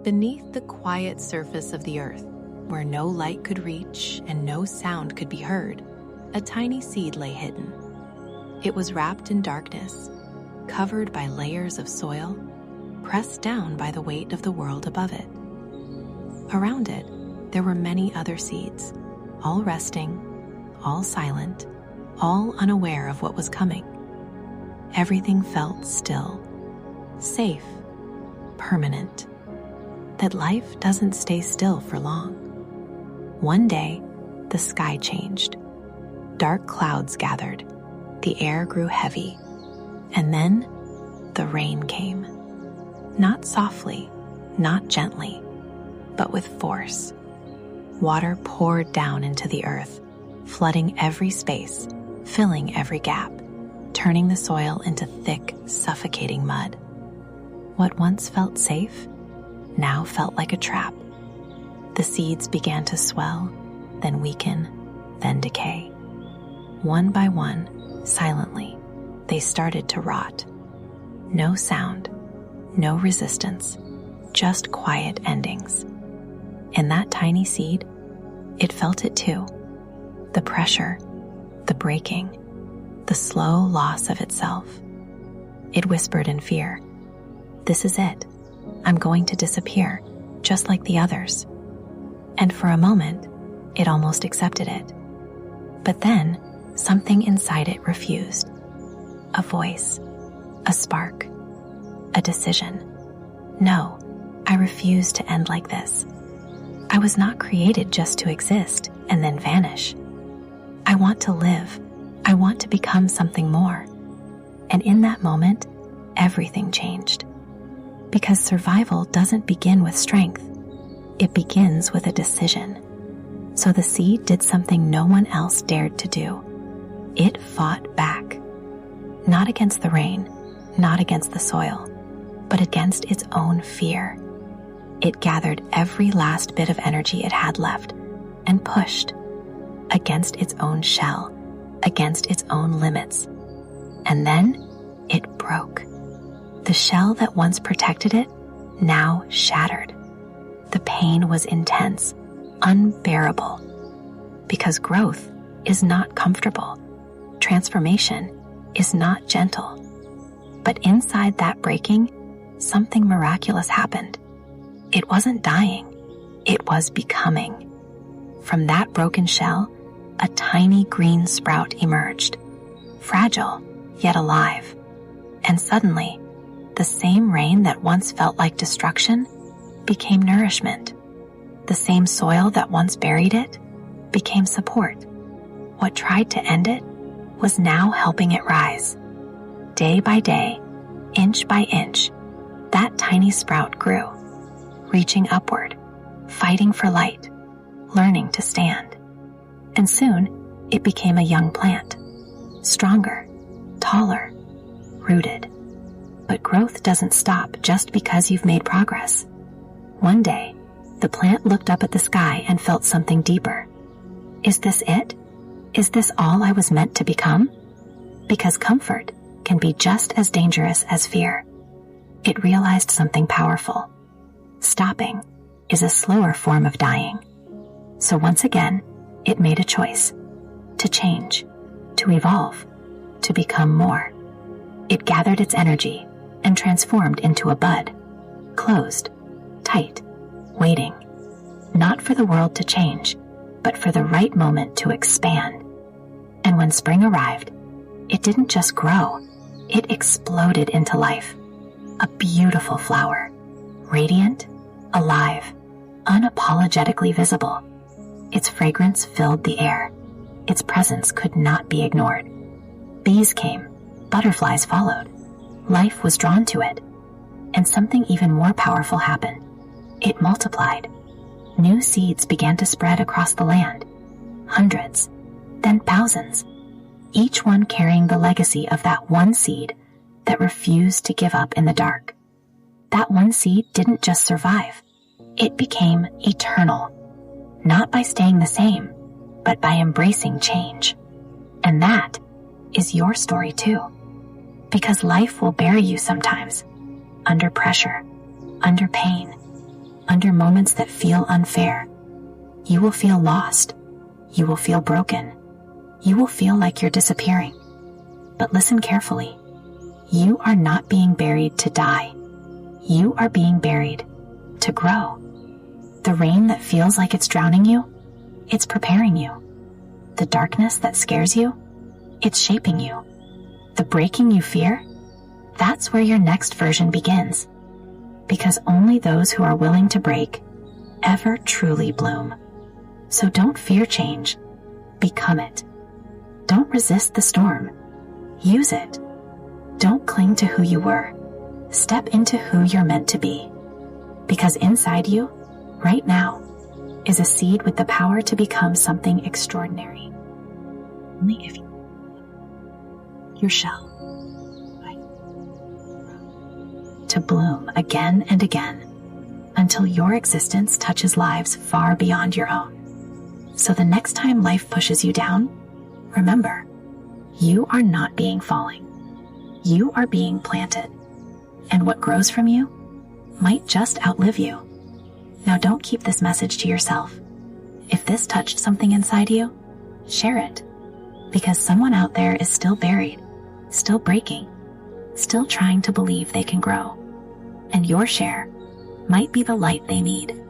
Beneath the quiet surface of the earth, where no light could reach and no sound could be heard, a tiny seed lay hidden. It was wrapped in darkness, covered by layers of soil, pressed down by the weight of the world above it. Around it, there were many other seeds, all resting, all silent, all unaware of what was coming. Everything felt still, safe, permanent. That life doesn't stay still for long. One day, the sky changed. Dark clouds gathered, the air grew heavy, and then the rain came. Not softly, not gently, but with force. Water poured down into the earth, flooding every space, filling every gap, turning the soil into thick, suffocating mud. What once felt safe now felt like a trap. The seeds began to swell, then weaken, then decay. One by one, silently, they started to rot. No sound, no resistance, just quiet endings. And that tiny seed, it felt it too. The pressure, the breaking, the slow loss of itself. It whispered in fear, "This is it. I'm going to disappear, just like the others." And for a moment, it almost accepted it. But then, something inside it refused. A voice, a spark, a decision. No, I refuse to end like this. I was not created just to exist and then vanish. I want to live. I want to become something more. And in that moment, everything changed. Because survival doesn't begin with strength. It begins with a decision. So the seed did something no one else dared to do. It fought back. Not against the rain, not against the soil, but against its own fear. It gathered every last bit of energy it had left and pushed against its own shell, against its own limits. And then it broke. The shell that once protected it now shattered. The pain was intense, unbearable, because growth is not comfortable. Transformation is not gentle. But inside that breaking, something miraculous happened. It wasn't dying, it was becoming. From that broken shell, a tiny green sprout emerged, fragile yet alive. And suddenly, the same rain that once felt like destruction became nourishment. The same soil that once buried it became support. What tried to end it was now helping it rise. Day by day, inch by inch, that tiny sprout grew, reaching upward, fighting for light, learning to stand. And soon, it became a young plant, stronger, taller, rooted. But growth doesn't stop just because you've made progress. One day, the plant looked up at the sky and felt something deeper. Is this it? Is this all I was meant to become? Because comfort can be just as dangerous as fear. It realized something powerful. Stopping is a slower form of dying. So once again, it made a choice to change, to evolve, to become more. It gathered its energy and transformed into a bud, closed, tight, waiting, not for the world to change, but for the right moment to expand. And when spring arrived, it didn't just grow, it exploded into life. A beautiful flower, radiant, alive, unapologetically visible. Its fragrance filled the air. Its presence could not be ignored. Bees came, butterflies followed. Life was drawn to it. And something even more powerful happened. It multiplied. New seeds began to spread across the land. Hundreds, then thousands. Each one carrying the legacy of that one seed that refused to give up in the dark. That one seed didn't just survive. It became eternal. Not by staying the same, but by embracing change. And that is your story too. Because life will bury you sometimes, under pressure, under pain. under moments that feel unfair. You will feel lost. You will feel broken. You will feel like you're disappearing. But listen carefully. You are not being buried to die. You are being buried to grow. The rain that feels like it's drowning you, it's preparing you. The darkness that scares you, it's shaping you. The breaking you fear, that's where your next version begins. Because only those who are willing to break ever truly bloom. So don't fear change. Become it. Don't resist the storm. Use it. Don't cling to who you were. Step into who you're meant to be. Because inside you, right now, is a seed with the power to become something extraordinary. Only if your shell to bloom again and again until your existence touches lives far beyond your own. So the next time life pushes you down, remember, you are not being falling. You are being planted. And what grows from you might just outlive you. Now don't keep this message to yourself. If this touched something inside you, share it. Because someone out there is still buried, still breaking, still trying to believe they can grow. And your share might be the light they need.